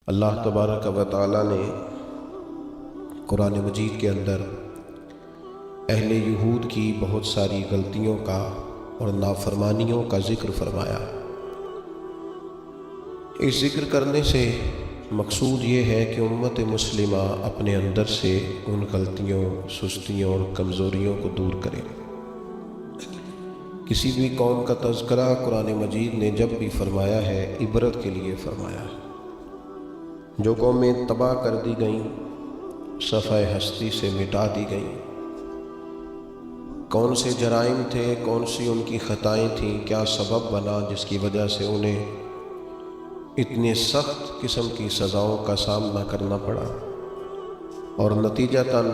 اللہ تبارک و تعالی نے قرآن مجید کے اندر اہل یہود کی بہت ساری غلطیوں کا اور نافرمانیوں کا ذکر فرمایا۔ اس ذکر کرنے سے مقصود یہ ہے کہ امت مسلمہ اپنے اندر سے ان غلطیوں، سستیوں اور کمزوریوں کو دور کرے۔ کسی بھی قوم کا تذکرہ قرآن مجید نے جب بھی فرمایا ہے عبرت کے لیے فرمایا ہے۔ جو قومیں تباہ کر دی گئیں، صفحہ ہستی سے مٹا دی گئیں، کون سے جرائم تھے، کون سی ان کی خطائیں تھیں، کیا سبب بنا جس کی وجہ سے انہیں اتنے سخت قسم کی سزاؤں کا سامنا کرنا پڑا، اور نتیجتاً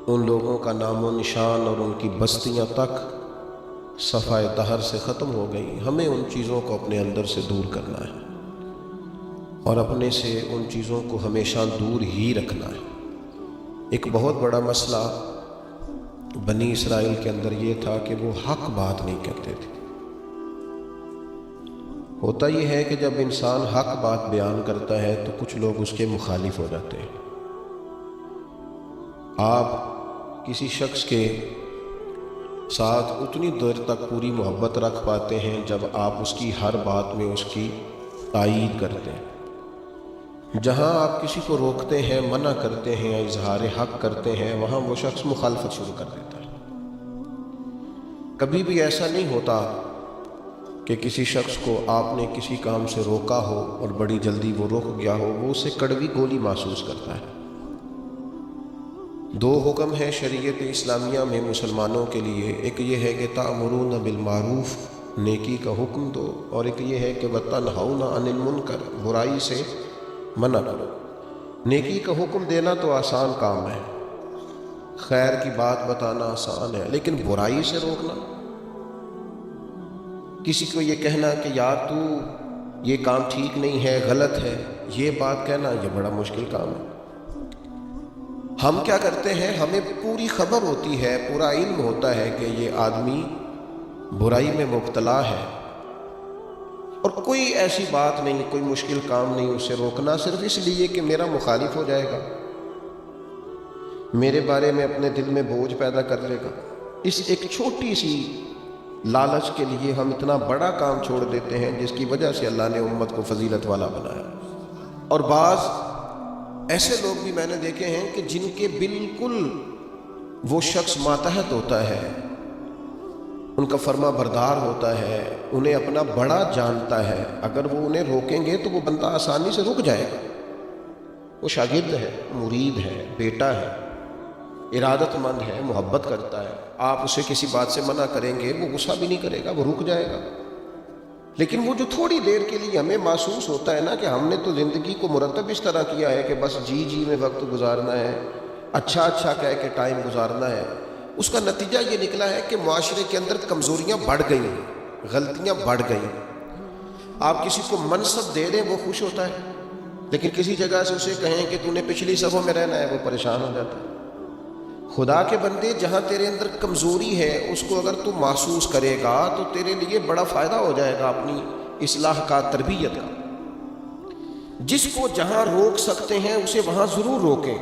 ان لوگوں کا نام و نشان اور ان کی بستیاں تک صفحہ دہر سے ختم ہو گئیں۔ ہمیں ان چیزوں کو اپنے اندر سے دور کرنا ہے اور اپنے سے ان چیزوں کو ہمیشہ دور ہی رکھنا ہے۔ ایک بہت بڑا مسئلہ بنی اسرائیل کے اندر یہ تھا کہ وہ حق بات نہیں کرتے تھے۔ ہوتا یہ ہے کہ جب انسان حق بات بیان کرتا ہے تو کچھ لوگ اس کے مخالف ہو جاتے ہیں۔ آپ کسی شخص کے ساتھ اتنی دیر تک پوری محبت رکھ پاتے ہیں جب آپ اس کی ہر بات میں اس کی تائید کرتے ہیں۔ جہاں آپ کسی کو روکتے ہیں، منع کرتے ہیں، اظہار حق کرتے ہیں، وہاں وہ شخص مخالفت شروع کر دیتا ہے۔ کبھی بھی ایسا نہیں ہوتا کہ کسی شخص کو آپ نے کسی کام سے روکا ہو اور بڑی جلدی وہ رک گیا ہو، وہ اسے کڑوی گولی محسوس کرتا ہے۔ دو حکم ہے شریعت اسلامیہ میں مسلمانوں کے لیے، ایک یہ ہے کہ تأمرون بالمعروف، نیکی کا حکم دو، اور ایک یہ ہے کہ وتنہون عن المنکر، برائی سے منع کرو۔ نیکی کا حکم دینا تو آسان کام ہے، خیر کی بات بتانا آسان ہے، لیکن برائی سے روکنا، کسی کو یہ کہنا کہ یار تو یہ کام ٹھیک نہیں ہے، غلط ہے، یہ بات کہنا، یہ بڑا مشکل کام ہے۔ ہم کیا کرتے ہیں، ہمیں پوری خبر ہوتی ہے، پورا علم ہوتا ہے کہ یہ آدمی برائی میں مبتلا ہے، اور کوئی ایسی بات نہیں، کوئی مشکل کام نہیں اسے روکنا، صرف اس لیے کہ میرا مخالف ہو جائے گا، میرے بارے میں اپنے دل میں بوجھ پیدا کر لے گا۔ اس ایک چھوٹی سی لالچ کے لیے ہم اتنا بڑا کام چھوڑ دیتے ہیں جس کی وجہ سے اللہ نے امت کو فضیلت والا بنایا۔ اور بعض ایسے لوگ بھی میں نے دیکھے ہیں کہ جن کے بالکل وہ شخص ماتحت ہوتا ہے، ان کا فرما بردار ہوتا ہے، انہیں اپنا بڑا جانتا ہے، اگر وہ انہیں روکیں گے تو وہ بندہ آسانی سے رک جائے گا۔ وہ شاگرد ہے، مرید ہے، بیٹا ہے، ارادت مند ہے، محبت کرتا ہے، آپ اسے کسی بات سے منع کریں گے وہ غصہ بھی نہیں کرے گا، وہ رک جائے گا۔ لیکن وہ جو تھوڑی دیر کے لیے ہمیں محسوس ہوتا ہے نا کہ ہم نے تو زندگی کو مرتب اس طرح کیا ہے کہ بس جی میں وقت گزارنا ہے، اچھا کہہ کے ٹائم گزارنا ہے، اس کا نتیجہ یہ نکلا ہے کہ معاشرے کے اندر کمزوریاں بڑھ گئیں، غلطیاں بڑھ گئیں۔ آپ کسی کو منصب دے دیں وہ خوش ہوتا ہے، لیکن کسی جگہ سے اسے کہیں کہ تو نے پچھلی صفوں میں رہنا ہے، وہ پریشان ہو جاتا ہے۔ خدا کے بندے، جہاں تیرے اندر کمزوری ہے اس کو اگر تو محسوس کرے گا تو تیرے لیے بڑا فائدہ ہو جائے گا اپنی اصلاح کا، تربیت کا۔ جس کو جہاں روک سکتے ہیں اسے وہاں ضرور روکیں۔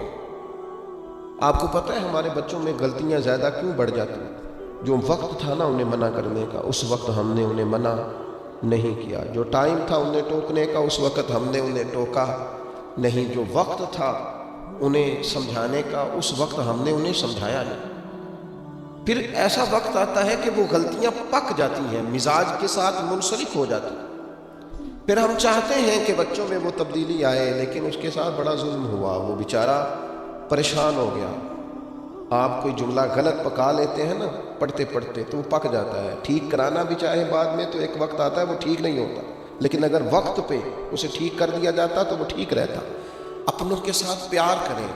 آپ کو پتہ ہے ہمارے بچوں میں غلطیاں زیادہ کیوں بڑھ جاتی ہیں؟ جو وقت تھا نا انہیں منع کرنے کا، اس وقت ہم نے انہیں منع نہیں کیا۔ جو ٹائم تھا انہیں ٹوکنے کا، اس وقت ہم نے انہیں ٹوکا نہیں۔ جو وقت تھا انہیں سمجھانے کا، اس وقت ہم نے انہیں سمجھایا نہیں۔ پھر ایسا وقت آتا ہے کہ وہ غلطیاں پک جاتی ہیں، مزاج کے ساتھ منسلک ہو جاتی ہیں۔ پھر ہم چاہتے ہیں کہ بچوں میں وہ تبدیلی آئے، لیکن اس کے ساتھ بڑا ظلم ہوا، وہ بیچارہ پریشان ہو گیا۔ آپ کوئی جملہ غلط پکا لیتے ہیں نا پڑھتے پڑھتے تو وہ پک جاتا ہے، ٹھیک کرانا بھی چاہے بعد میں تو ایک وقت آتا ہے وہ ٹھیک نہیں ہوتا، لیکن اگر وقت پہ اسے ٹھیک کر دیا جاتا تو وہ ٹھیک رہتا۔ اپنوں کے ساتھ پیار کریں،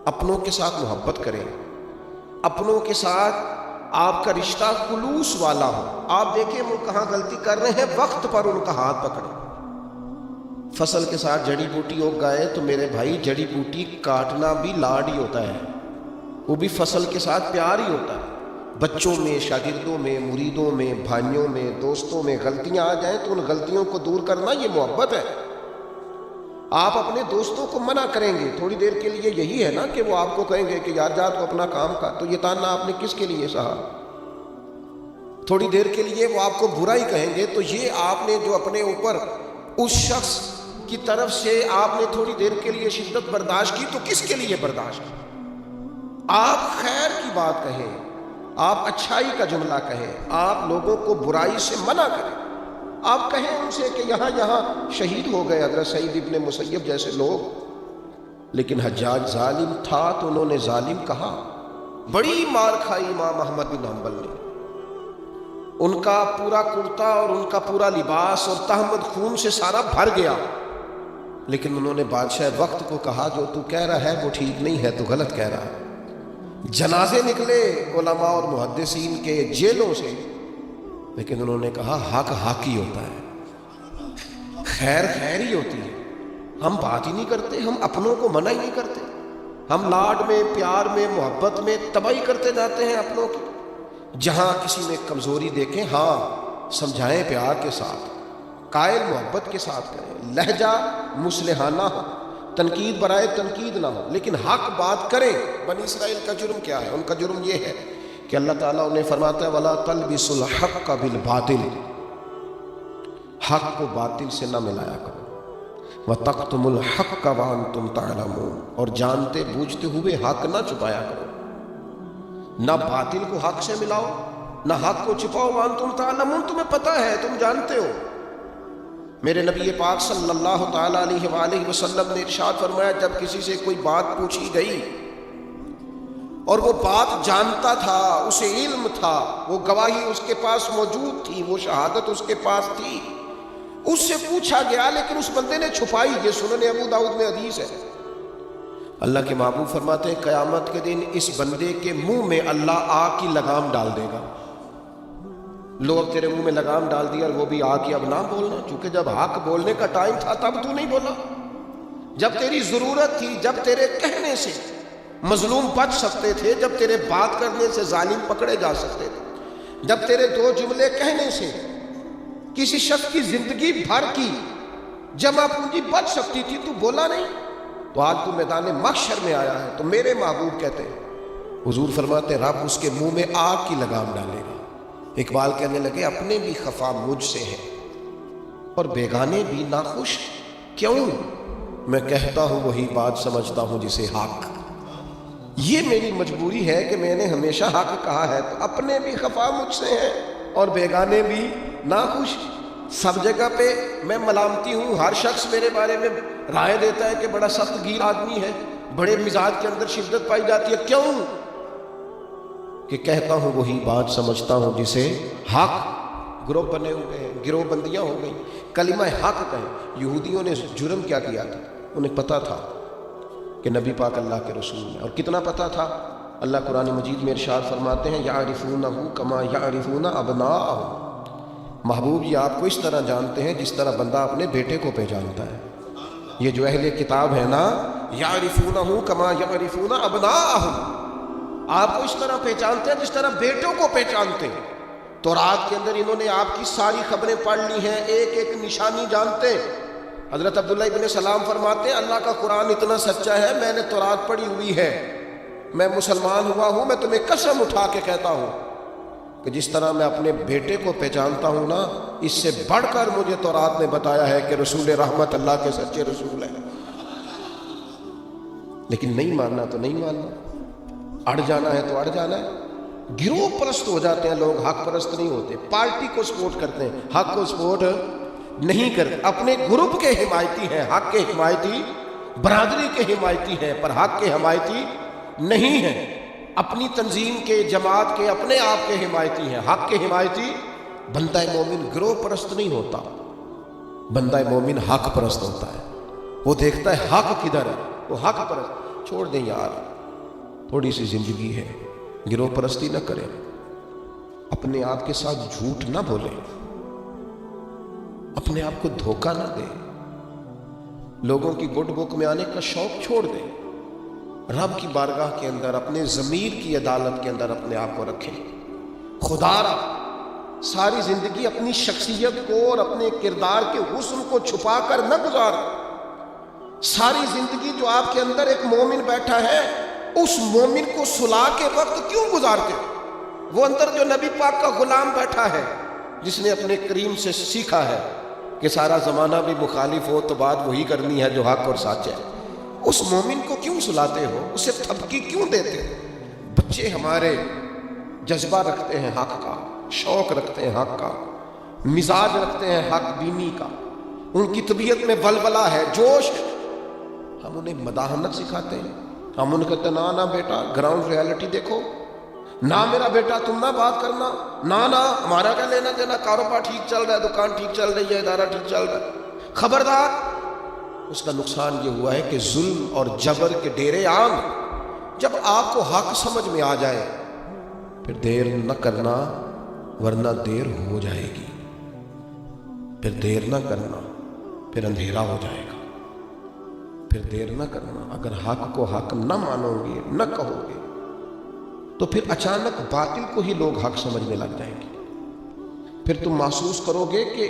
اپنوں کے ساتھ محبت کریں، اپنوں کے ساتھ آپ کا رشتہ خلوص والا ہو۔ آپ دیکھیں وہ کہاں غلطی کر رہے ہیں، وقت پر ان کا ہاتھ پکڑیں۔ فصل کے ساتھ جڑی بوٹی اگ گئے تو میرے بھائی جڑی بوٹی کاٹنا بھی لاڈ ہی ہوتا ہے، وہ بھی فصل کے ساتھ پیار ہی ہوتا ہے۔ بچوں میں، شاگردوں میں، مریدوں میں، بھائیوں میں، دوستوں میں غلطیاں آ جائیں تو ان غلطیوں کو دور کرنا یہ محبت ہے۔ آپ اپنے دوستوں کو منع کریں گے تھوڑی دیر کے لیے، یہی ہے نا کہ وہ آپ کو کہیں گے کہ یار جا تو اپنا کام کا، تو یہ تانا آپ نے کس کے لیے سہا؟ تھوڑی دیر کے لیے وہ آپ کو برائی کہیں گے، تو یہ آپ نے جو اپنے اوپر اس شخص کی طرف سے آپ نے تھوڑی دیر کے لیے شدت برداشت کی، تو کس کے لیے برداشت کی؟ آپ خیر کی بات کہیں، آپ اچھائی کا جملہ کہیں، آپ لوگوں کو برائی سے منع کریں، آپ کہیں ان سے کہ یہاں شہید ہو گئے حضرت سعید ابن مسیب جیسے لوگ، لیکن حجاج ظالم تھا تو انہوں نے ظالم کہا، بڑی مار کھائی امام احمد بن حنبل نے، ان کا پورا کرتا اور ان کا پورا لباس اور تہمت خون سے سارا بھر گیا، لیکن انہوں نے بادشاہ وقت کو کہا جو تو کہہ رہا ہے وہ ٹھیک نہیں ہے، تو غلط کہہ رہا ہے۔ جنازے نکلے علماء اور محدثین کے جیلوں سے، لیکن انہوں نے کہا حق حق ہی ہوتا ہے، خیر خیر ہی ہوتی ہے، ہم بات ہی نہیں کرتے، ہم اپنوں کو منع ہی نہیں کرتے، ہم لاڈ میں پیار میں محبت میں تباہی کرتے جاتے ہیں اپنوں کی۔ جہاں کسی میں کمزوری دیکھیں ہاں سمجھائیں پیار کے ساتھ، قائل محبت کے ساتھ کریں، لہجہ مصلحانہ ہو، تنقید برائے تنقید نہ ہو، لیکن حق بات کریں۔ بنی اسرائیل کا جرم کیا ہے؟ ان کا جرم یہ ہے کہ اللہ تعالیٰ انہیں فرماتا ہے وَلَا تَلْبِسُوا الْحَقَّ بِالْبَاطِلِ، حق کو باطل سے نہ ملایا کرو، وَتَقْتُمُوا الْحَقَّ وَأَنْتُمْ تَعْلَمُونَ، اور جانتے بوجھتے ہوئے حق نہ چھپایا کرو، نہ باطل کو حق سے ملاؤ نہ حق کو چھپاؤ، وَأَنْتُمْ تَعْلَمُونَ، تمہیں پتہ ہے، تم جانتے ہو۔ میرے نبی پاک صلی اللہ تعالیٰ علیہ وآلہ وسلم نے ارشاد فرمایا جب کسی سے کوئی بات پوچھی گئی اور وہ بات جانتا تھا، اسے علم تھا، وہ گواہی اس کے پاس موجود تھی، وہ شہادت اس کے پاس تھی، اس سے پوچھا گیا لیکن اس بندے نے چھپائی، یہ سنن ابو داؤد میں حدیث ہے۔ اللہ کے محبوب فرماتے ہیں قیامت کے دن اس بندے کے منہ میں اللہ آگ کی لگام ڈال دے گا، لو اب تیرے منہ میں لگام ڈال دیا اور وہ بھی آگ کی، اب نہ بولنا، چونکہ جب حق بولنے کا ٹائم تھا تب تو نہیں بولا، جب تیری ضرورت تھی، جب تیرے کہنے سے مظلوم بچ سکتے تھے، جب تیرے بات کرنے سے ظالم پکڑے جا سکتے تھے، جب تیرے دو جملے کہنے سے کسی شخص کی زندگی بھر کی جمع پونجی بچ سکتی تھی، تو بولا نہیں، تو آج تو میدان محشر میں آیا ہے۔ تو میرے محبوب کہتے ہیں، حضور فرماتے ہیں رب اس کے منہ میں آگ کی لگام ڈالے گا۔ اقبال کہنے لگے اپنے بھی خفا مجھ سے ہے اور بیگانے بھی ناخوش کیوں، میں کہتا ہوں وہی بات سمجھتا ہوں جسے حق، یہ میری مجبوری ہے کہ میں نے ہمیشہ حق کہا ہے، تو اپنے بھی خفا مجھ سے ہیں اور بیگانے بھی ناخوش، سب جگہ پہ میں ملامتی ہوں، ہر شخص میرے بارے میں رائے دیتا ہے کہ بڑا سخت گیر آدمی ہے، بڑے مزاج کے اندر شدت پائی جاتی ہے، کیوں کہ کہتا ہوں وہی بات سمجھتا ہوں جسے حق۔ گروہ بنے ہوئے ہیں، گروہ بندیاں ہو گئی، کلمہ حق کہیں۔ یہودیوں نے جرم کیا کیا تھا؟ انہیں پتا تھا کہ نبی پاک اللہ کے رسول ہیں، اور کتنا پتا تھا؟ اللہ قرآن مجید میں ارشاد فرماتے ہیں یعرفونہ کما یعرفون ابناءہم، محبوب یہ آپ کو اس طرح جانتے ہیں جس طرح بندہ اپنے بیٹے کو پہچانتا ہے۔ یہ جو اہل کتاب ہے نا، یعرفونہ کما یعرفون ابناءہم، آپ کو اس طرح پہچانتے ہیں جس طرح بیٹوں کو پہچانتے ہیں۔ تورات کے اندر انہوں نے آپ کی ساری خبریں پڑھ لی ہیں، ایک ایک نشانی جانتے ہیں۔ حضرت عبداللہ ابن سلام فرماتے ہیں اللہ کا قرآن اتنا سچا ہے، میں نے تورات پڑھی ہوئی ہے، میں مسلمان ہوا ہوں، میں تمہیں قسم اٹھا کے کہتا ہوں کہ جس طرح میں اپنے بیٹے کو پہچانتا ہوں نا، اس سے بڑھ کر مجھے تورات نے بتایا ہے کہ رسول رحمت اللہ کے سچے رسول ہیں۔ لیکن نہیں ماننا تو نہیں ماننا، اڑ جانا ہے تو اڑ جانا ہے۔ گروہ پرست ہو جاتے ہیں لوگ، حق پرست نہیں ہوتے، پارٹی کو سپورٹ کرتے ہیں، حق کو سپورٹ نہیں کرتے، اپنے گروپ کے حمایتی ہیں، حق کے حمایتی، برادری کے حمایتی ہیں، پر حق کے حمایتی نہیں ہیں، اپنی تنظیم کے، جماعت کے، اپنے آپ کے حمایتی ہیں، حق کے حمایتی۔ بندہ مومن گروہ پرست نہیں ہوتا، بندہ مومن حق پرست ہوتا ہے، وہ دیکھتا ہے حق کدھر ہے، وہ حق پرست۔ چھوڑ دیں یار، تھوڑی سی زندگی ہے، گروہ پرستی نہ کریں، اپنے آپ کے ساتھ جھوٹ نہ بولیں، اپنے آپ کو دھوکہ نہ دیں، لوگوں کی گڈ بک میں آنے کا شوق چھوڑ دیں، رب کی بارگاہ کے اندر، اپنے ضمیر کی عدالت کے اندر اپنے آپ کو رکھیں۔ خدا را ساری زندگی اپنی شخصیت کو اور اپنے کردار کے حسن کو چھپا کر نہ گزار، ساری زندگی جو آپ کے اندر ایک مومن بیٹھا ہے، اس مومن کو سلا کے وقت کیوں گزارتے ہو؟ وہ اندر جو نبی پاک کا غلام بیٹھا ہے، جس نے اپنے کریم سے سیکھا ہے کہ سارا زمانہ بھی مخالف ہو تو بات وہی کرنی ہے جو حق اور سچ ہے، اس مومن کو کیوں سلاتے ہو؟ اسے تھپکی کیوں دیتے ہو؟ بچے ہمارے جذبہ رکھتے ہیں حق کا، شوق رکھتے ہیں حق کا، مزاج رکھتے ہیں حق بینی کا، ان کی طبیعت میں ولولہ ہے، جوش ہے، ہم انہیں مداحنت سکھاتے ہیں، ہم انہیں کہتے ہیں نا بیٹا گراؤنڈ ریالٹی دیکھو، نہ میرا بیٹا تم نہ بات کرنا، نہ ہمارا کیا لینا دینا، کاروبار ٹھیک چل رہا ہے، دکان ٹھیک چل رہی ہے، ادارہ ٹھیک چل رہا ہے، خبردار۔ اس کا نقصان یہ ہوا ہے کہ ظلم اور جبر کے ڈیرے عام۔ جب آپ کو حق سمجھ میں آ جائے پھر دیر نہ کرنا، ورنہ دیر ہو جائے گی، پھر دیر نہ کرنا، پھر اندھیرا ہو جائے گا، پھر دیر نہ کرنا۔ اگر حق کو حق نہ مانو گے، نہ کہو گے، تو پھر اچانک باطل کو ہی لوگ حق سمجھنے لگ جائیں گے۔ پھر تم محسوس کرو گے کہ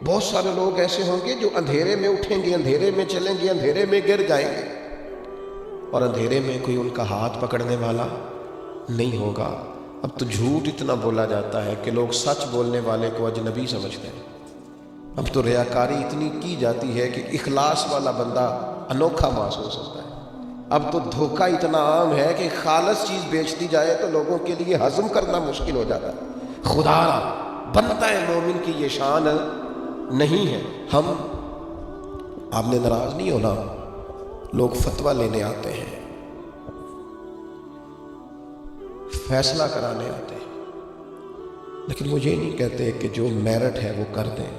بہت سارے لوگ ایسے ہوں گے جو اندھیرے میں اٹھیں گے، اندھیرے میں چلیں گے، اندھیرے میں گر جائیں گے، اور اندھیرے میں کوئی ان کا ہاتھ پکڑنے والا نہیں ہوگا۔ اب تو جھوٹ اتنا بولا جاتا ہے کہ لوگ سچ بولنے والے کو اجنبی سمجھتے ہیں۔ اب تو ریاکاری اتنی کی جاتی ہے کہ اخلاص والا بندہ انوکھا محسوس ہوتا ہے۔ اب تو دھوکہ اتنا عام ہے کہ خالص چیز بیچ دی جائے تو لوگوں کے لیے ہضم کرنا مشکل ہو جاتا ہے۔ خدا بنتا ہے مومن کی یہ شان نہیں ہے۔ ہم، آپ نے ناراض نہیں ہونا، لوگ فتویٰ لینے آتے ہیں، فیصلہ کرانے آتے ہیں، لیکن وہ یہ نہیں کہتے کہ جو میرٹ ہے وہ کر دیں۔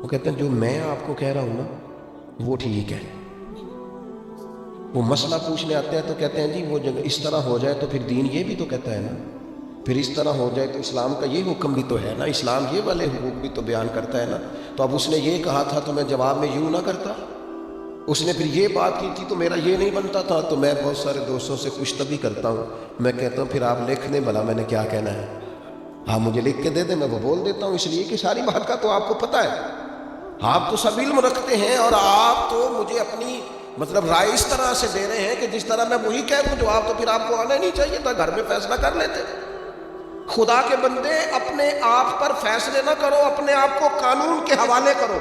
وہ کہتے ہیں جو میں آپ کو کہہ رہا ہوں نا وہ ٹھیک ہے۔ وہ مسئلہ پوچھنے آتے ہیں تو کہتے ہیں جی وہ جگہ اس طرح ہو جائے تو پھر دین یہ بھی تو کہتا ہے نا، پھر اس طرح ہو جائے تو اسلام کا یہ حکم بھی تو ہے نا، اسلام یہ والے حقوق بھی تو بیان کرتا ہے نا۔ تو اب اس نے یہ کہا تھا تو میں جواب میں یوں نہ کرتا، اس نے پھر یہ بات کی تھی تو میرا یہ نہیں بنتا تھا۔ تو میں بہت سارے دوستوں سے کشتبی کرتا ہوں، میں کہتا ہوں پھر آپ لکھ دیں بھلا میں نے کیا کہنا ہے، آپ مجھے لکھ کے دے دیں، میں وہ بول دیتا ہوں، اس لیے کہ ساری بات کا تو آپ کو پتہ ہے، آپ تو سب علم رکھتے ہیں، اور آپ تو مجھے اپنی رائے اس طرح سے دے رہے ہیں کہ جس طرح میں وہی کہہ دوں جواب تو پھر آپ کو آنا نہیں چاہیے تھا، گھر میں فیصلہ کر لیتے۔ خدا کے بندے اپنے آپ پر فیصلے نہ کرو، اپنے آپ کو قانون کے حوالے کرو،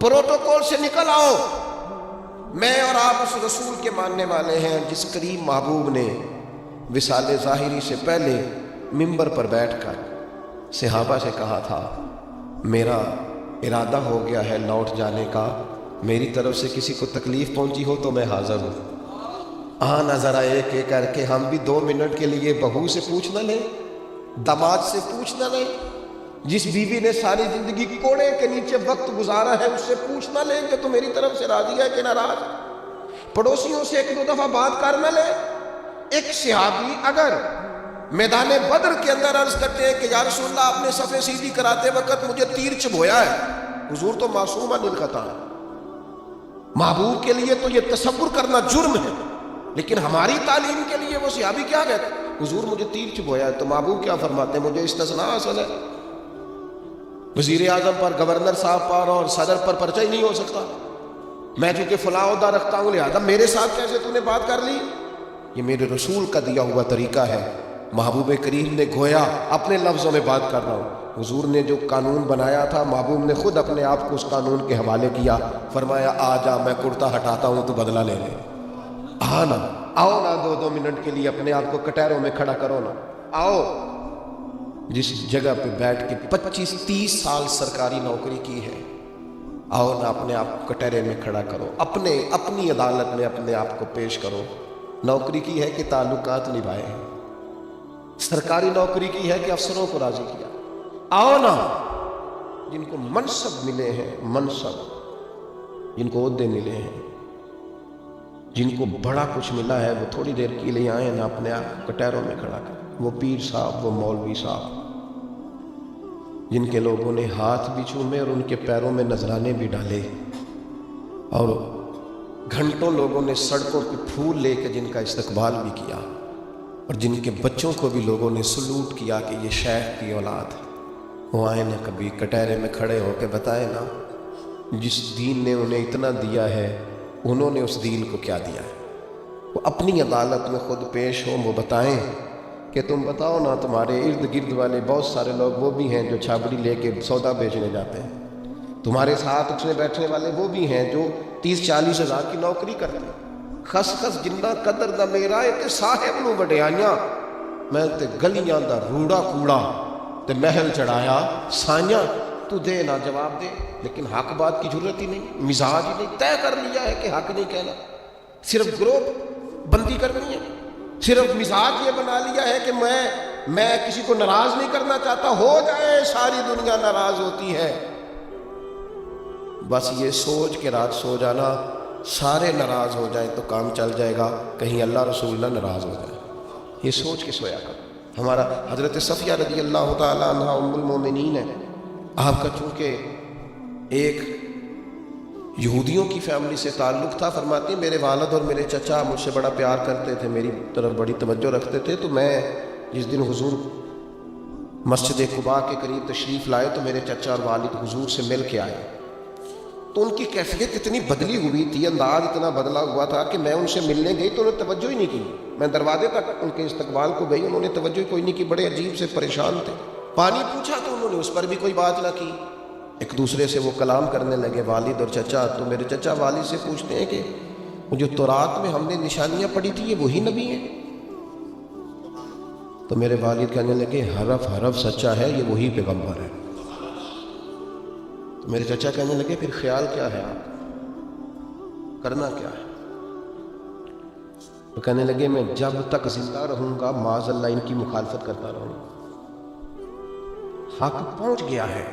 پروٹوکول سے نکل آؤ۔ میں اور آپ اس رسول کے ماننے والے ہیں جس کریم محبوب نے وصال ظاہری سے پہلے منبر پر بیٹھ کر صحابہ سے کہا تھا میرا ارادہ ہو گیا ہے لوٹ جانے کا، میری طرف سے کسی کو تکلیف پہنچی ہو تو میں حاضر ہوں۔ آنا ذرا ایک ایک کر کے ہم بھی 2 منٹ کے لیے بہو سے پوچھ نہ لیں، داماد سے پوچھ نہ لیں، جس بیوی نے ساری زندگی کوڑے کے نیچے وقت گزارا ہے اس سے پوچھ نہ لیں کہ تو میری طرف سے راضی ہے کہ ناراض۔ پڑوسیوں سے 1-2 دفعہ بات کر نہ لیں۔ ایک صحابی اگر میدان بدر کے اندر عرض کرتے ہیں کہ یا رسول اللہ آپ نے صفیں سیدھی کراتے وقت مجھے تیر چبھویا ہے، حضور تو معصوم عن الخطا ہے، محبوب کے لیے تو یہ تصور کرنا جرم ہے، لیکن ہماری تعلیم کے لیے وہ صحابی کیا کہتے ہیں حضور مجھے تیر چبھویا ہے، تو محبوب کیا فرماتے ہیں مجھے استثناء حاصل ہے، وزیر اعظم پر، گورنر صاحب پر اور صدر پر پرچہ ہی نہیں ہو سکتا، میں چونکہ فلاں عہدہ رکھتا ہوں لہذا میرے ساتھ کیسے تو نے بات کر لی۔ یہ میرے رسول کا دیا ہوا طریقہ ہے۔ محبوب کریم نے گویا اپنے لفظوں میں بات کر رہا ہوں، حضور نے جو قانون بنایا تھا محبوب نے خود اپنے آپ کو اس قانون کے حوالے کیا، فرمایا آ جا میں کرتا ہٹاتا ہوں تو بدلہ لے لے، آنا آؤ نا 2 منٹ کے لیے اپنے آپ کو کٹہروں میں کھڑا کرو نا، آؤ جس جگہ پہ بیٹھ کے 25-30 سال سرکاری نوکری کی ہے، آؤ نا اپنے آپ کو کٹہرے میں کھڑا کرو، اپنی عدالت میں اپنے آپ کو پیش کرو۔ نوکری کی ہے کہ تعلقات نبھائے ہیں، سرکاری نوکری کی ہے کہ افسروں کو راضی کیا۔ آؤ نا جن کو منصب ملے ہیں، منصب جن کو عہدے ملے ہیں، جن کو بڑا کچھ ملا ہے، وہ تھوڑی دیر کے لیے آئیں نا اپنے آپ کو کٹہروں میں کھڑا کر۔ وہ پیر صاحب، وہ مولوی صاحب جن کے لوگوں نے ہاتھ بھی چومے اور ان کے پیروں میں نذرانے بھی ڈالے، اور گھنٹوں لوگوں نے سڑکوں پہ پھول لے کے جن کا استقبال بھی کیا، اور جن کے بچوں کو بھی لوگوں نے سلوٹ کیا کہ یہ شیخ کی اولاد ہے، وہ آئے نا کبھی کٹہرے میں کھڑے ہو کے بتائے نا جس دین نے انہیں اتنا دیا ہے انہوں نے اس دین کو کیا دیا ہے؟ وہ اپنی عدالت میں خود پیش ہوں، وہ بتائیں کہ تم بتاؤ نا، تمہارے ارد گرد والے بہت سارے لوگ وہ بھی ہیں جو چھابڑی لے کے سودا بیچنے جاتے ہیں، تمہارے ساتھ اٹھنے بیٹھنے والے وہ بھی ہیں جو 30-40 ہزار کی نوکری کرتے ہیں، خس خس جنہ قدر دا میرا تے صاحب نو وڈیاں، میں تے گلیاں دا روڑا کوڑا تے محل چڑھایا سائیاں، تو دے نہ جواب دے، لیکن حق بات کی ضرورت ہی نہیں، مزاج ہی نہیں، طے کر لیا ہے کہ حق نہیں کہنا، صرف گروپ بندی کرنی ہے، صرف مزاج یہ بنا لیا ہے کہ میں کسی کو ناراض نہیں کرنا چاہتا، ہو جائے ساری دنیا ناراض ہوتی ہے، بس یہ سوچ کے رات سو جانا سارے ناراض ہو جائیں تو کام چل جائے گا، کہیں اللہ رسول نہ ناراض ہو جائے، یہ سوچ کے سویا کر۔ ہمارا حضرت صفیہ رضی اللہ تعالیٰ عنہ ام المومنین ہے، آپ کا چونکہ ایک یہودیوں کی فیملی سے تعلق تھا، فرماتی میرے والد اور میرے چچا مجھ سے بڑا پیار کرتے تھے، میری طرف بڑی توجہ رکھتے تھے، تو میں جس دن حضور مسجد قباء کے قریب تشریف لائے تو میرے چچا اور والد حضور سے مل کے آئے، تو ان کی کیفیت اتنی بدلی ہوئی تھی، انداز اتنا بدلا ہوا تھا کہ میں ان سے ملنے گئی تو انہوں نے توجہ ہی نہیں کی، میں دروازے تک ان کے استقبال کو گئی، انہوں نے توجہ کوئی نہیں کی، بڑے عجیب سے پریشان تھے، پانی پوچھا تو انہوں نے اس پر بھی کوئی بات نہ کی، ایک دوسرے سے وہ کلام کرنے لگے والد اور چچا، تو میرے چچا والد سے پوچھتے ہیں کہ وہ جو تورات میں ہم نے نشانیاں پڑھی تھی یہ وہی نبی ہیں؟ تو میرے والد کہنے لگے حرف سچا ہے، یہ وہی پیغمبر ہے۔ تو میرے چچا کہنے لگے پھر خیال کیا ہے، آپ کرنا کیا ہے؟ تو کہنے لگے میں جب تک زندہ رہوں گا معاذ اللہ ان کی مخالفت کرتا رہوں گا، حق پہنچ گیا ہے،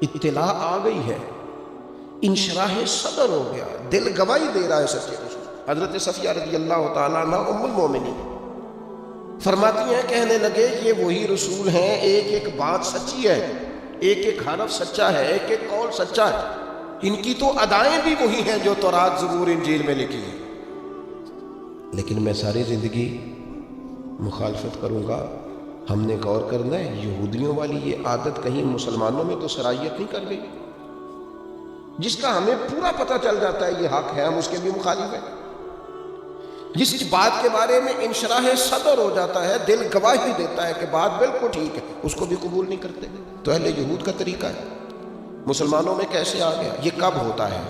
اطلاع آ گئی ہے، انشراح صدر ہو گیا، دل گواہی دے رہا ہے سچے رسول۔ حضرت صفیہ رضی اللہ تعالیٰ عنہ ام المومنین فرماتی ہیں کہنے لگے یہ وہی رسول ہیں، ایک ایک بات سچی ہے، ایک ایک حرف سچا ہے، ایک ایک قول سچا ہے، ان کی تو ادائیں بھی وہی ہیں جو تورات زبور انجیل میں لکھی ہیں، لیکن میں ساری زندگی مخالفت کروں گا۔ ہم نے غور کرنا ہے یہودیوں والی یہ عادت کہیں مسلمانوں میں تو سرائیت نہیں کر گئی، جس کا ہمیں پورا پتہ چل جاتا ہے یہ حق ہے، ہم اس کے بھی مخالف ہیں، جس بات کے بارے میں انشراح صدر ہو جاتا ہے، دل گواہی دیتا ہے کہ بات بالکل ٹھیک ہے، اس کو بھی قبول نہیں کرتے۔ تو اہل یہود کا طریقہ ہے، مسلمانوں میں کیسے آ گیا؟ یہ کب ہوتا ہے؟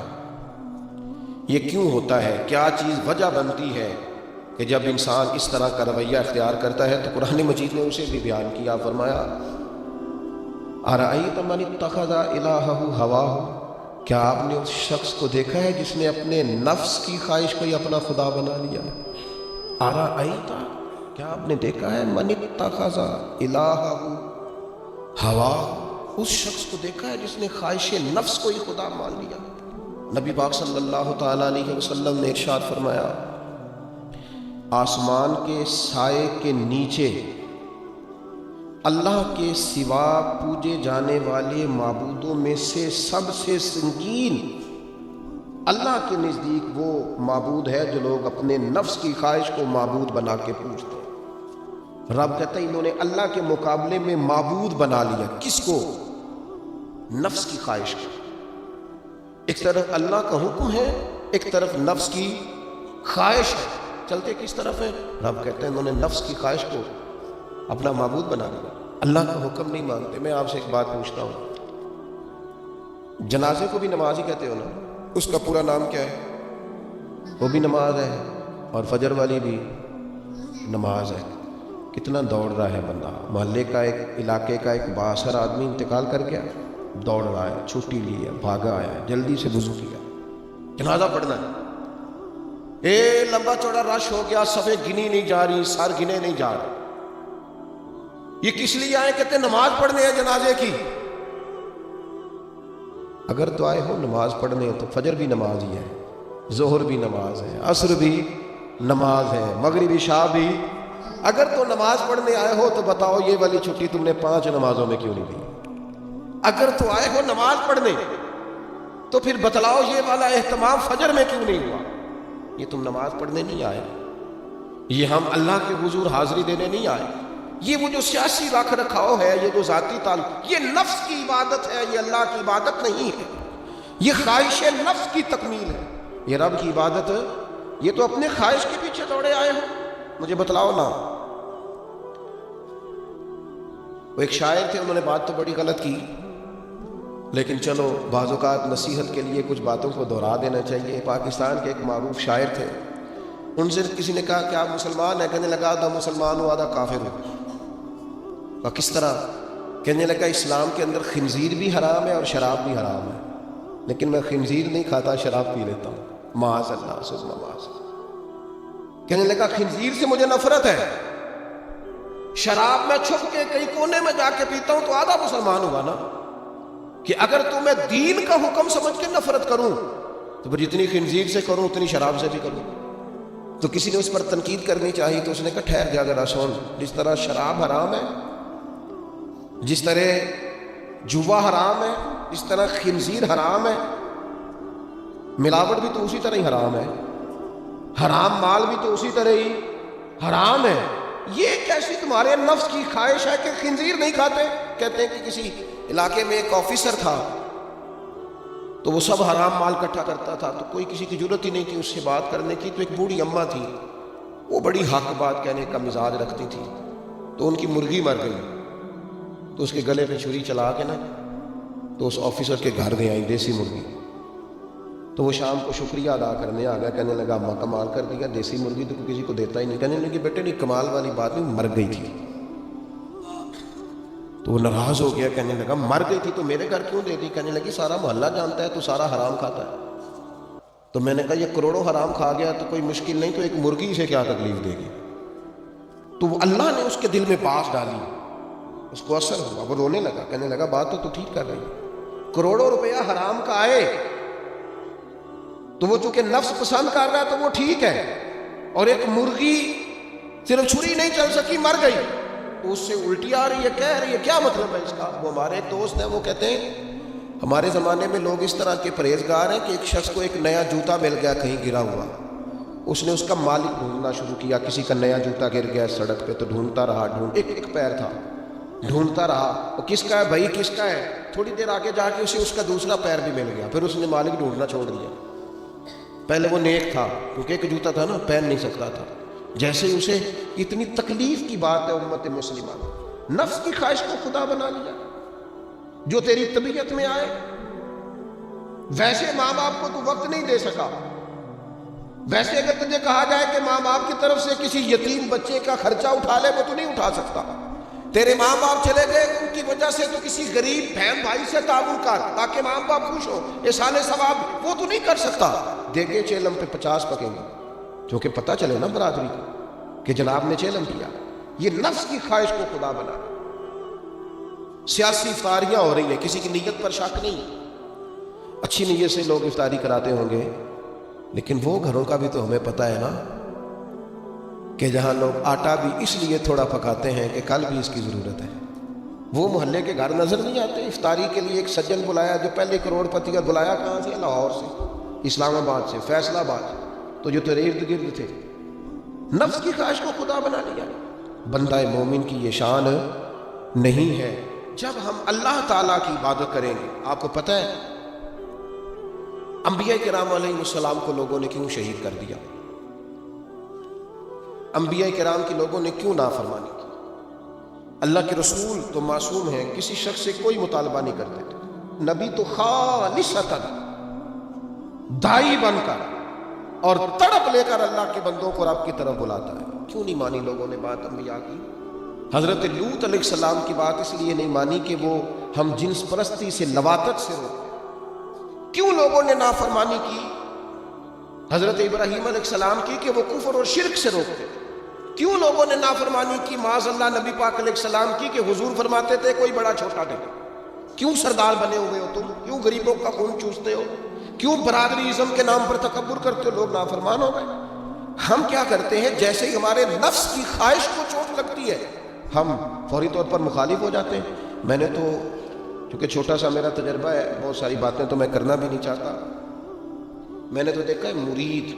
یہ کیوں ہوتا ہے؟ کیا چیز وجہ بنتی ہے کہ جب انسان اس طرح کا رویہ اختیار کرتا ہے؟ تو قرآن مجید نے اسے بھی بیان کیا، فرمایا ارأیت من اتخذ الہہ ہواہ، کیا آپ نے اس شخص کو دیکھا ہے جس نے اپنے نفس کی خواہش کو ہی اپنا خدا بنا لیا؟ ارأیت، کیا آپ نے دیکھا ہے من اتخذ الہہ ہواہ، اس شخص کو دیکھا ہے جس نے خواہش نفس کو ہی خدا مان لیا؟ نبی پاک صلی اللہ تعالیٰ علیہ وسلم نے ارشاد فرمایا آسمان کے سائے کے نیچے اللہ کے سوا پوجے جانے والے معبودوں میں سے سب سے سنگین اللہ کے نزدیک وہ معبود ہے جو لوگ اپنے نفس کی خواہش کو معبود بنا کے پوجتے ہیں۔ رب کہتا ہے انہوں نے اللہ کے مقابلے میں معبود بنا لیا، کس کو؟ نفس کی خواہش کو۔ ایک طرف اللہ کا حکم ہے، ایک طرف نفس کی خواہش ہے، چلتے کس طرف ہے؟ رب کہتے ہیں انہوں نے نفس کی خواہش کو اپنا معبود بنا لیا، اللہ کا حکم نہیں مانتے۔ میں آپ سے ایک بات پوچھتا ہوں، جنازے کو بھی نماز ہی کہتے ہو نا؟ اس کا پورا نام کیا ہے؟ وہ بھی نماز ہے، اور فجر والی بھی نماز ہے۔ کتنا دوڑ رہا ہے بندہ، محلے کا ایک علاقے کا ایک بااثر آدمی انتقال کر گیا، دوڑ رہا ہے، چھٹی لی ہے، بھاگا آیا ہے، جلدی سے وضو کیا، جنازہ پڑھنا ہے، لمبا چوڑا رش ہو گیا، صفیں گنی نہیں جا رہی، سر گنے نہیں جا رہے، یہ کس لیے آئے؟ کہتے ہیں نماز پڑھنے ہیں جنازے کی۔ اگر تو آئے ہو نماز پڑھنے تو فجر بھی نماز ہی ہے، ظہر بھی نماز ہے، عصر بھی نماز ہے، مغرب عشاء بھی۔ اگر تو نماز پڑھنے آئے ہو تو بتاؤ یہ والی چھٹی تم نے 5 نمازوں میں کیوں نہیں دی؟ اگر تو آئے ہو نماز پڑھنے تو پھر بتلاؤ یہ والا اہتمام فجر میں کیوں نہیں ہوا؟ یہ تم نماز پڑھنے نہیں آئے، یہ ہم اللہ کے حضور حاضری دینے نہیں آئے، یہ وہ جو سیاسی رکھ رکھاؤ ہے، یہ جو ذاتی تعلق، یہ نفس کی عبادت ہے، یہ اللہ کی عبادت نہیں ہے۔ یہ خواہش نفس کی تکمیل ہے. یہ رب کی عبادت، یہ تو اپنے خواہش کے پیچھے دوڑے آئے ہو. مجھے بتلاؤ نا. وہ ایک شاعر تھے، انہوں نے بات تو بڑی غلط کی، لیکن چلو بعض اوقات نصیحت کے لیے کچھ باتوں کو دہرا دینا چاہیے. پاکستان کے ایک معروف شاعر تھے، ان سے کسی نے کہا کہ آپ مسلمان ہیں؟ کہنے لگا آدھا مسلمان ہوں آدھا کافر ہوں. کہا کس طرح؟ کہنے لگا اسلام کے اندر خنزیر بھی حرام ہے اور شراب بھی حرام ہے، لیکن میں خنزیر نہیں کھاتا، شراب پی لیتا ہوں. معاذ اللہ ثم معاذ. کہنے لگا خنزیر سے مجھے نفرت ہے، شراب میں چھپ کے کئی کونے میں جا کے پیتا ہوں، تو آدھا مسلمان ہوا نا. کہ اگر تو میں دین کا حکم سمجھ کے نفرت کروں تو پھر جتنی خنزیر سے کروں اتنی شراب سے بھی کروں. تو کسی نے اس پر تنقید کرنی چاہیے تو اس نے کہا ٹھہر جا ذرا سن، جس طرح شراب حرام ہے، جس طرح جوا حرام ہے، جس طرح خنزیر حرام ہے، ملاوٹ بھی تو اسی طرح ہی حرام ہے، حرام مال بھی تو اسی طرح ہی حرام ہے. یہ کیسی تمہارے نفس کی خواہش ہے کہ خنزیر نہیں کھاتے؟ کہتے ہیں کہ کسی علاقے میں ایک آفیسر تھا تو وہ سب حرام مال اکٹھا کرتا تھا، تو کوئی کسی کی ضرورت ہی نہیں تھی اس سے بات کرنے کی. تو ایک بوڑھی اماں تھی، وہ بڑی حق بات کہنے کا مزاج رکھتی تھی. تو ان کی مرغی مر گئی، تو اس کے گلے پہ چھری چلا کے نا تو اس آفیسر کے گھر دے آئی دیسی مرغی. تو وہ شام کو شکریہ ادا کرنے آ گیا، کہنے لگا اماں کمال کر دیا، دیسی مرغی تو کسی کو دیتا ہی نہیں. کہنے لگی بیٹے نہیں، کمال والی بات نہیں، مر گئی تھی. تو وہ ناراض ہو گیا، کہنے لگا مر گئی تھی تو میرے گھر کیوں دے دی؟ کہنے لگی سارا محلہ جانتا ہے تو سارا حرام کھاتا ہے. تو میں نے کہا یہ کروڑوں حرام کھا گیا تو کوئی مشکل نہیں، تو ایک مرغی سے کیا تکلیف دے گی؟ تو وہ اللہ نے اس کے دل میں باس ڈالی، اس کو اثر ہوا، وہ رونے لگا. کہنے لگا بات تو ٹھیک کر رہی ہے، کروڑوں روپیہ حرام کا آئے تو وہ چونکہ نفس پسند کر رہا ہے تو وہ ٹھیک ہے، اور ایک مرغی صرف چھری نہیں چل سکی مر گئی تو اس سے الٹی آ رہی ہے، کہہ رہی ہے کیا مطلب ہے اس کا؟ وہ ہمارے ایک دوست ہیں، وہ کہتے ہیں ہمارے زمانے میں لوگ اس طرح کے پرہیزگار ہیں کہ ایک شخص کو ایک نیا جوتا مل گیا کہیں گرا ہوا، اس نے اس کا مالک ڈھونڈنا شروع کیا. کسی کا نیا جوتا گر گیا سڑک پہ تو ڈھونڈتا رہا، ایک پیر تھا، ڈھونڈتا رہا، وہ کس کا ہے بھائی کس کا ہے؟ تھوڑی دیر آگے جا کے اسے اس کا دوسرا پیر بھی مل گیا. پھر اس نے مالک ڈھونڈنا چھوڑ دیا. پہلے وہ نیک تھا کیونکہ ایک جوتا تھا نا، پہن نہیں سکتا تھا. جیسے ہی اسے اتنی تکلیف کی بات ہے امت مسلمہ، نفس کی خواہش کو خدا بنا لیا، جو تیری طبیعت میں آئے. ویسے ماں باپ کو تو وقت نہیں دے سکا، ویسے اگر تجھے کہا جائے کہ ماں باپ کی طرف سے کسی یتیم بچے کا خرچہ اٹھا لے وہ تو نہیں اٹھا سکتا. تیرے ماں باپ چلے گئے ان کی وجہ سے تو کسی غریب بہن بھائی سے تعاون کر تاکہ ماں باپ خوش ہو، احسان ثواب وہ تو نہیں کر سکتا. دیکھے چیلم پہ 50 پکیں گے، جو کہ پتہ چلے نا برادری کو کہ جناب نے چیلم کیا. یہ نفس کی خواہش کو خدا بنا. سیاسی افطاریاں ہو رہی ہیں، کسی کی نیت پر شک نہیں، اچھی نیت سے لوگ افطاری کراتے ہوں گے، لیکن وہ گھروں کا بھی تو ہمیں پتہ ہے نا کہ جہاں لوگ آٹا بھی اس لیے تھوڑا پکاتے ہیں کہ کل بھی اس کی ضرورت ہے. وہ محلے کے گھر نظر نہیں آتے. افطاری کے لیے ایک سجن بلایا جو پہلے کروڑ پتی کا، بلایا کہاں سے؟ لاہور سے، اسلام آباد سے، فیصل آباد، تو جو تیرے ارد گرد تھے. نفس کی خواہش کو خدا بنا لیا. بندہ مومن کی یہ شان نہیں ہے. جب ہم اللہ تعالیٰ کی عبادت کریں گے، آپ کو پتہ ہے انبیاء کرام علیہ السلام کو لوگوں نے کیوں شہید کر دیا؟ انبیاء کرام کی لوگوں نے کیوں نافرمانی کی؟ اللہ کے رسول تو معصوم ہیں، کسی شخص سے کوئی مطالبہ نہیں کرتے تھے. نبی تو خالصتاً دائی بن کر اور تڑپ لے کر اللہ کے بندوں کو رب کی طرف بلاتا ہے. کیوں نہیں مانی لوگوں نے بات انبیاء کی؟ حضرت لوط علیہ السلام کی بات اس لیے نہیں مانی کہ وہ ہم جنس پرستی سے، لواطت سے روکتے. کیوں لوگوں نے نافرمانی کی حضرت ابراہیم علیہ السلام کی کہ وہ کفر اور شرک سے روکتے؟ کیوں لوگوں نے نافرمانی کی معاذ اللہ نبی پاک علیہ السلام کی کہ حضور فرماتے تھے کوئی بڑا چھوٹا نہیں؟ کیوں سردار بنے ہوئے ہو تم؟ کیوں غریبوں کا خون چوستے ہو؟ کیوں برادری ازم کے نام پر تکبر کرتے ہو؟ لوگ نافرمان ہو گئے. ہم کیا کرتے ہیں؟ جیسے ہی ہمارے نفس کی خواہش کو چوٹ لگتی ہے ہم فوری طور پر مخالف ہو جاتے ہیں. میں نے تو چونکہ چھوٹا سا میرا تجربہ ہے، بہت ساری باتیں تو میں کرنا بھی نہیں چاہتا. میں نے تو دیکھا ہے مرید،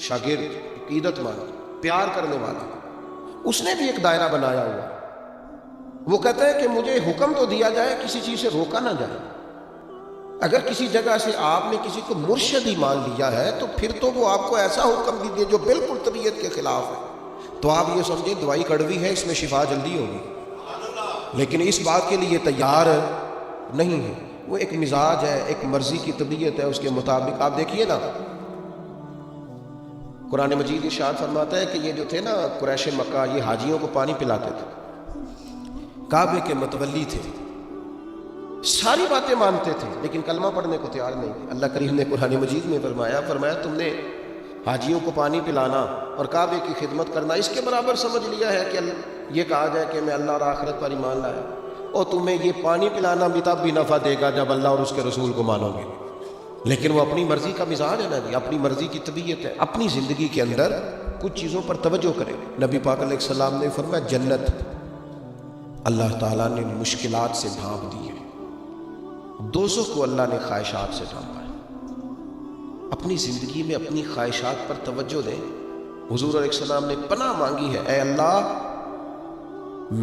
شاگرد، عقیدت مند، پیار کرنے والا، اس نے بھی ایک دائرہ بنایا ہوا. وہ کہتا ہے کہ مجھے حکم تو دیا جائے، کسی چیز سے روکا نہ جائے. اگر کسی جگہ سے آپ نے کسی کو مرشد ہی مان لیا ہے تو پھر تو وہ آپ کو ایسا حکم دیجیے جو بالکل طبیعت کے خلاف ہے، تو آپ یہ سمجھیں دوائی کڑوی ہے، اس میں شفا جلدی ہوگی، لیکن اس بات کے لیے تیار نہیں ہے۔ وہ ایک مزاج ہے، ایک مرضی کی طبیعت ہے، اس کے مطابق آپ دیکھیے نا، قرآن مجید ارشاد فرماتا ہے کہ یہ جو تھے نا قریش مکہ، یہ حاجیوں کو پانی پلاتے تھے، کعبے کے متولی تھے، ساری باتیں مانتے تھے لیکن کلمہ پڑھنے کو تیار نہیں تھے۔ اللہ کریم نے قرآن مجید میں فرمایا تم نے حاجیوں کو پانی پلانا اور کعبے کی خدمت کرنا اس کے برابر سمجھ لیا ہے کہ یہ کہا جائے کہ میں اللہ اور آخرت پر ایمان لایا، اور تمہیں یہ پانی پلانا بھی تب بھی نفع دے گا جب اللہ اور اس کے رسول کو مانو گے۔ لیکن وہ اپنی مرضی کا مزاج ہے نا جی، اپنی مرضی کی طبیعت ہے، اپنی زندگی کے اندر کچھ چیزوں پر توجہ کرے۔ نبی پاک علیہ السلام نے فرمایا جنت اللہ تعالیٰ نے مشکلات سے ڈھانپ دی ہے، دوزخ کو اللہ نے خواہشات سے ڈھانپا ہے۔ اپنی زندگی میں اپنی خواہشات پر توجہ دیں۔ حضور علیہ السلام نے پناہ مانگی ہے، اے اللہ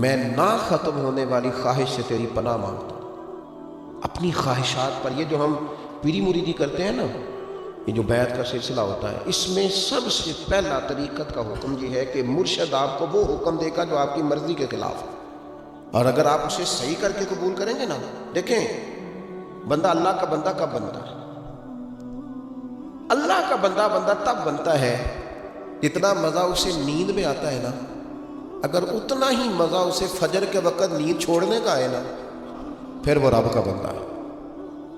میں نہ ختم ہونے والی خواہش سے تیری پناہ مانگتا ہوں۔ اپنی خواہشات پر، یہ جو ہم پیری مریدی کرتے ہیں نا، یہ جو بیعت کا سلسلہ ہوتا ہے، اس میں سب سے پہلا طریقت کا حکم یہ ہے کہ مرشد آپ کو وہ حکم دے گا جو آپ کی مرضی کے خلاف ہے، اور اگر آپ اسے صحیح کر کے قبول کریں گے نا، دیکھیں بندہ اللہ کا بندہ کب بنتا ہے؟ اللہ کا بندہ تب بنتا ہے جتنا مزہ اسے نیند میں آتا ہے نا، اگر اتنا ہی مزہ اسے فجر کے وقت نیند چھوڑنے کا ہے نا، پھر وہ رب کا بندہ ہے۔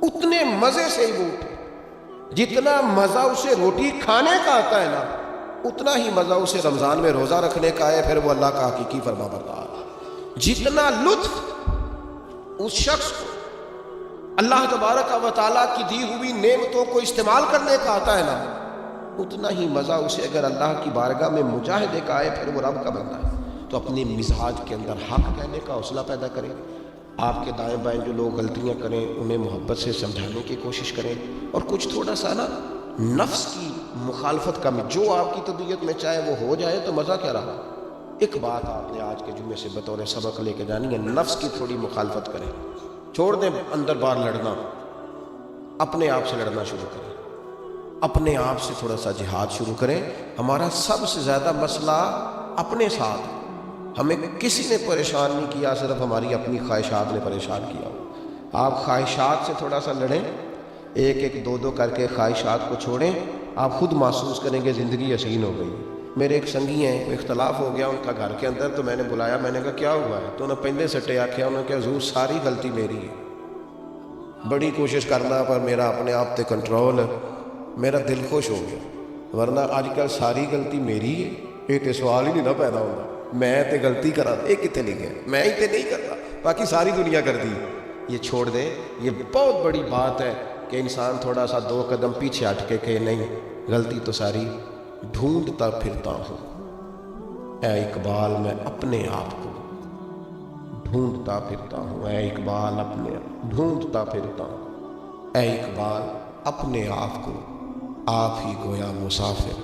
اتنے مزے سے ہی وہ اٹھے، جتنا مزہ اسے روٹی کھانے کا آتا ہے نا، اتنا ہی مزہ اسے رمضان میں روزہ رکھنے کا ہے، پھر وہ اللہ کا حقیقی فرما بردار ہے۔ جتنا لطف اس شخص کو اللہ تبارک و تعالیٰ کی دی ہوئی نعمتوں کو استعمال کرنے کا آتا ہے نا، اتنا ہی مزہ اسے اگر اللہ کی بارگاہ میں مجاہدے کا آئے، پھر وہ رب کا بندہ ہے۔ تو اپنے مزاج کے اندر حق کہنے کا حوصلہ پیدا کریں۔ آپ کے دائیں بائیں جو لوگ غلطیاں کریں انہیں محبت سے سمجھانے کی کوشش کریں، اور کچھ تھوڑا سا نا نفس کی مخالفت کا، جو آپ کی طبیعت میں چاہے وہ ہو جائے تو مزہ کیا رہا۔ ایک بات آپ نے آج کے جمعے سے بطور سبق لے کے جانی ہے، نفس کی تھوڑی مخالفت کریں، چھوڑ دیں اندر باہر لڑنا، اپنے آپ سے لڑنا شروع کریں، اپنے آپ سے تھوڑا سا جہاد شروع کریں۔ ہمارا سب سے زیادہ مسئلہ اپنے ساتھ، ہمیں کسی نے پریشان نہیں کیا، صرف ہماری اپنی خواہشات نے پریشان کیا۔ آپ خواہشات سے تھوڑا سا لڑیں، ایک ایک دو کر کے خواہشات کو چھوڑیں، آپ خود محسوس کریں گے زندگی حسین ہو گئی۔ میرے ایک سنگی ہیں، اختلاف ہو گیا ان کا گھر کے اندر، تو میں نے بلایا، میں نے کہا کیا ہوا ہے؟ تو انہوں نے پہلے سٹے آکھیا، انہوں نے کہا حضور ساری غلطی میری ہے، بڑی کوشش کرنا پر میرا اپنے آپ تے کنٹرول ہے۔ میرا دل خوش ہو گیا، ورنہ آج کل ساری غلطی میری ہے، یہ تے سوال ہی نہیں نہ پیدا ہوتا، میں تے غلطی کرا، یہ کتے لکھے میں ہی تے نہیں کرتا، باقی ساری دنیا کر دی۔ یہ چھوڑ دیں، یہ بہت بڑی بات ہے کہ انسان تھوڑا سا دو قدم پیچھے ہٹ کے کہ نہیں، غلطی تو ساری ڈھونڈتا پھرتا ہوں، اے اقبال میں اپنے آپ کو ڈھونڈتا پھرتا ہوں، اے اقبال اپنے ڈھونڈتا پھرتا ہوں، اے اقبال اپنے آپ کو، آپ ہی گویا مسافر،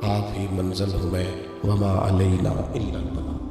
آپ ہی منزل ہوں میں، وما علینا الا البلاغ۔